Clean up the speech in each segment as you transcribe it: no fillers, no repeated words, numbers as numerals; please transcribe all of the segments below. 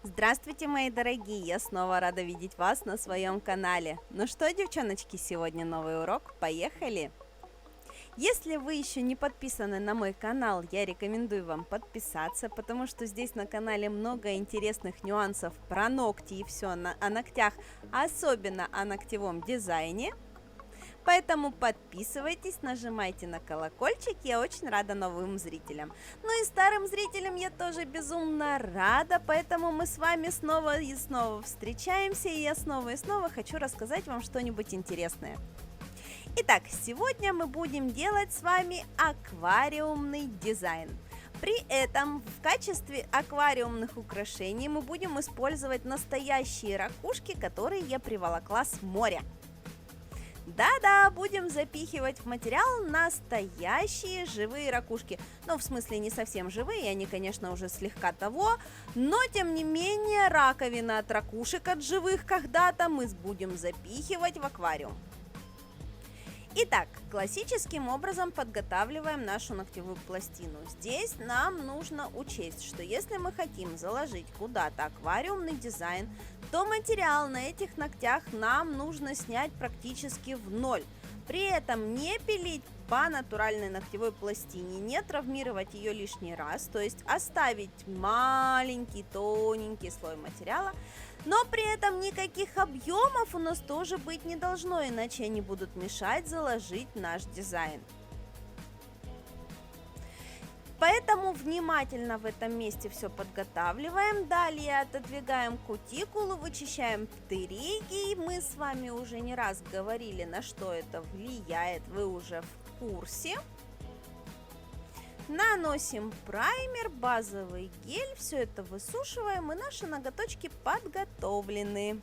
Здравствуйте, мои дорогие! Я снова рада видеть вас на своем канале. Ну что, девчоночки, сегодня новый урок. Поехали! Если вы еще не подписаны на мой канал, я рекомендую вам подписаться, потому что здесь на канале много интересных нюансов про ногти и все о ногтях, особенно о ногтевом дизайне. Поэтому подписывайтесь, нажимайте на колокольчик, я очень рада новым зрителям. Ну и старым зрителям я тоже безумно рада, поэтому мы с вами снова и снова встречаемся, и я снова и снова хочу рассказать вам что-нибудь интересное. Итак, сегодня мы будем делать с вами аквариумный дизайн. При этом в качестве аквариумных украшений мы будем использовать настоящие ракушки, которые я приволокла с моря. Да-да, будем запихивать в материал настоящие живые ракушки. Ну, в смысле, не совсем живые, они, конечно, уже слегка того, но, тем не менее, раковина от ракушек от живых когда-то мы будем запихивать в аквариум. Итак, классическим образом подготавливаем нашу ногтевую пластину. Здесь нам нужно учесть, что если мы хотим заложить куда-то аквариумный дизайн, то материал на этих ногтях нам нужно снять практически в ноль. При этом не пилить по натуральной ногтевой пластине, не травмировать ее лишний раз, то есть оставить маленький тоненький слой материала, но при этом никаких объемов у нас тоже быть не должно, иначе они будут мешать заложить наш дизайн. Поэтому внимательно в этом месте все подготавливаем. Далее отодвигаем кутикулу, вычищаем птериги. Мы с вами уже не раз говорили, на что это влияет, вы уже в курсе. Наносим праймер, базовый гель, все это высушиваем, и наши ноготочки подготовлены.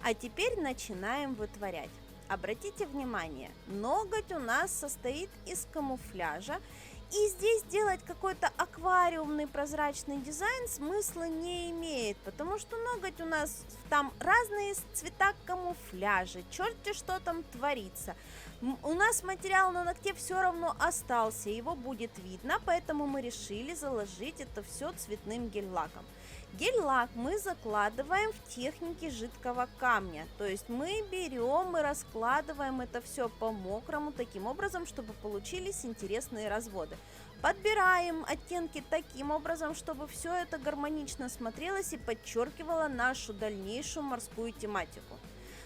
А теперь начинаем вытворять. Обратите внимание, ноготь у нас состоит из камуфляжа, и здесь делать какой-то аквариумный прозрачный дизайн смысла не имеет, потому что ноготь у нас там разные цвета камуфляжа, черти что там творится. У нас материал на ногте все равно остался, его будет видно, поэтому мы решили заложить это все цветным гель-лаком. Гель-лак мы закладываем в технике жидкого камня, то есть мы берем и раскладываем это все по мокрому таким образом, чтобы получились интересные разводы. Подбираем оттенки таким образом, чтобы все это гармонично смотрелось и подчеркивало нашу дальнейшую морскую тематику.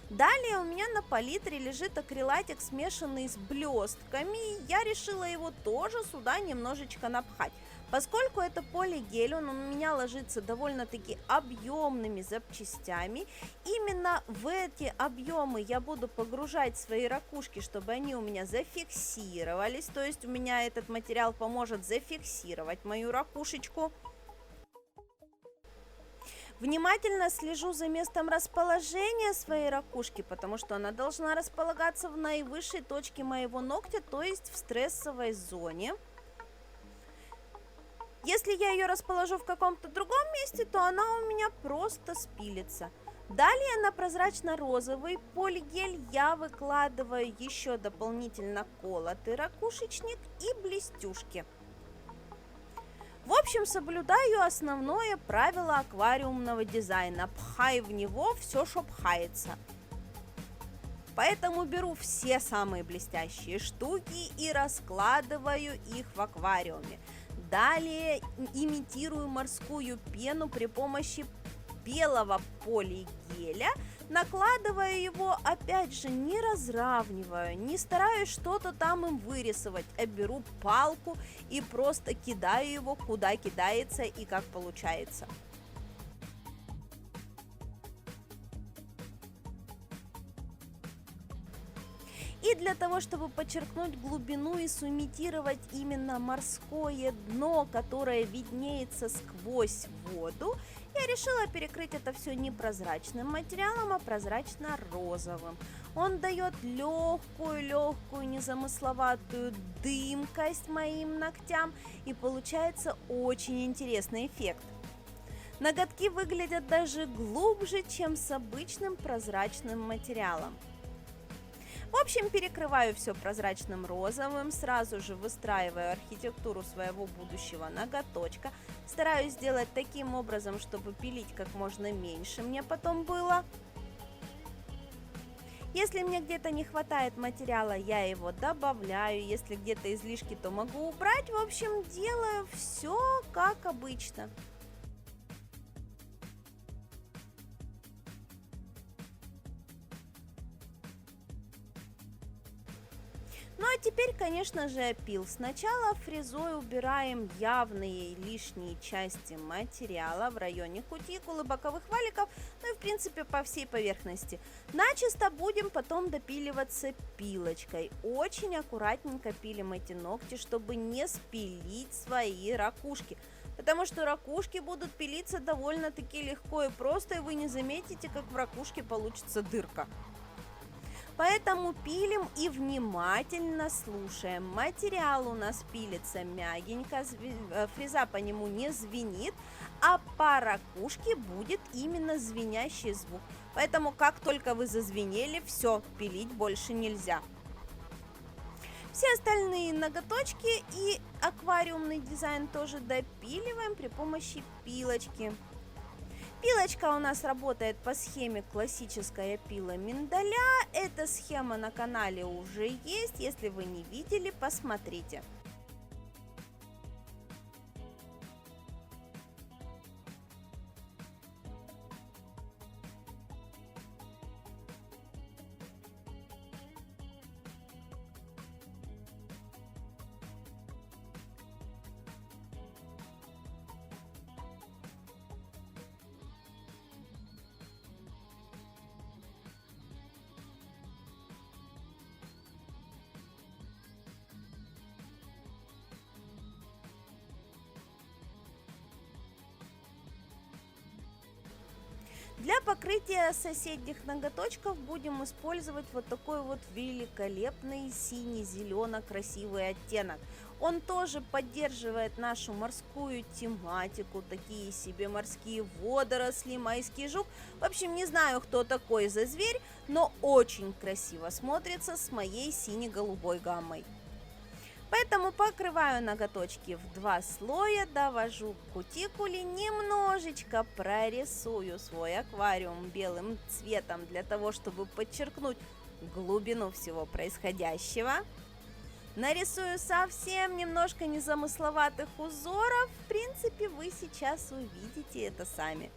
Далее у меня на палитре лежит акрилатик, смешанный с блестками, и я решила его тоже сюда немножечко напхать. Поскольку это полигель, он у меня ложится довольно-таки объемными запчастями, именно в эти объемы я буду погружать свои ракушки, чтобы они у меня зафиксировались, то есть у меня этот материал поможет зафиксировать мою ракушечку. Внимательно слежу за местом расположения своей ракушки, потому что она должна располагаться в наивысшей точке моего ногтя, то есть в стрессовой зоне. Если я ее расположу в каком-то другом месте, то она у меня просто спилится. Далее на прозрачно-розовый полигель я выкладываю еще дополнительно колотый ракушечник и блестюшки. В общем, соблюдаю основное правило аквариумного дизайна: пхай в него все, что пхается. Поэтому беру все самые блестящие штуки и раскладываю их в аквариуме. Далее имитирую морскую пену при помощи белого полигеля, накладывая его, опять же, не разравниваю, не стараюсь что-то там им вырисовать, а беру палку и просто кидаю его куда кидается и как получается. И для того, чтобы подчеркнуть глубину и сымитировать именно морское дно, которое виднеется сквозь воду, я решила перекрыть это все не прозрачным материалом, а прозрачно-розовым. Он дает легкую, незамысловатую дымкость моим ногтям, и получается очень интересный эффект. Ноготки выглядят даже глубже, чем с обычным прозрачным материалом. В общем, перекрываю все прозрачным розовым, сразу же выстраиваю архитектуру своего будущего ноготочка. Стараюсь сделать таким образом, чтобы пилить как можно меньше мне потом было. Если мне где-то не хватает материала, я его добавляю. Если где-то излишки, то могу убрать. В общем, делаю все как обычно. Ну а теперь, конечно же, опил. Сначала фрезой убираем явные лишние части материала в районе кутикулы, боковых валиков, ну и в принципе по всей поверхности. Начисто будем потом допиливаться пилочкой. Очень аккуратненько пилим эти ногти, чтобы не спилить свои ракушки. Потому что ракушки будут пилиться довольно-таки легко и просто, и вы не заметите, как в ракушке получится дырка. Поэтому пилим и внимательно слушаем. Материал у нас пилится мягенько, фреза по нему не звенит, а по ракушке будет именно звенящий звук. Поэтому как только вы зазвенели, все, пилить больше нельзя. Все остальные ноготочки и аквариумный дизайн тоже допиливаем при помощи пилочки. Пилочка у нас работает по схеме классическая пила миндаля. Эта схема на канале уже есть. Если вы не видели, посмотрите. Для покрытия соседних ноготочков будем использовать вот такой вот великолепный синий-зелено-красивый оттенок. Он тоже поддерживает нашу морскую тематику, такие себе морские водоросли, майский жук. В общем, не знаю, кто такой за зверь, но очень красиво смотрится с моей сине-голубой гаммой. Поэтому покрываю ноготочки в 2 слоя, довожу к кутикуле, немножечко прорисую свой аквариум белым цветом для того, чтобы подчеркнуть глубину всего происходящего. Нарисую совсем немножко незамысловатых узоров, в принципе, вы сейчас увидите это сами.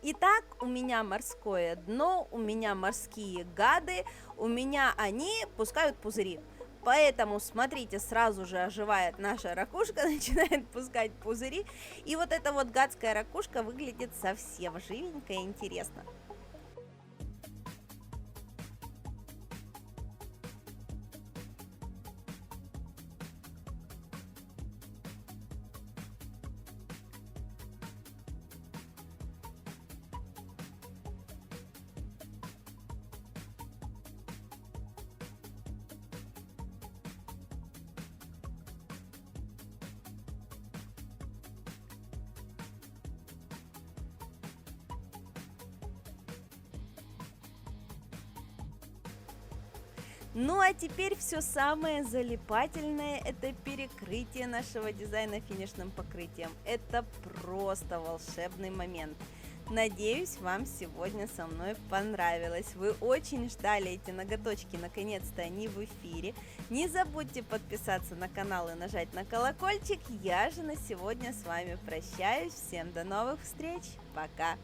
Итак, у меня морское дно, у меня морские гады, у меня они пускают пузыри. Поэтому, смотрите, сразу же оживает наша ракушка, начинает пускать пузыри. И вот эта вот гадская ракушка выглядит совсем живенько и интересно. Ну а теперь все самое залипательное — это перекрытие нашего дизайна финишным покрытием. Это просто волшебный момент. Надеюсь, вам сегодня со мной понравилось. Вы очень ждали эти ноготочки, наконец-то они в эфире. Не забудьте подписаться на канал и нажать на колокольчик. Я же на сегодня с вами прощаюсь. Всем до новых встреч. Пока!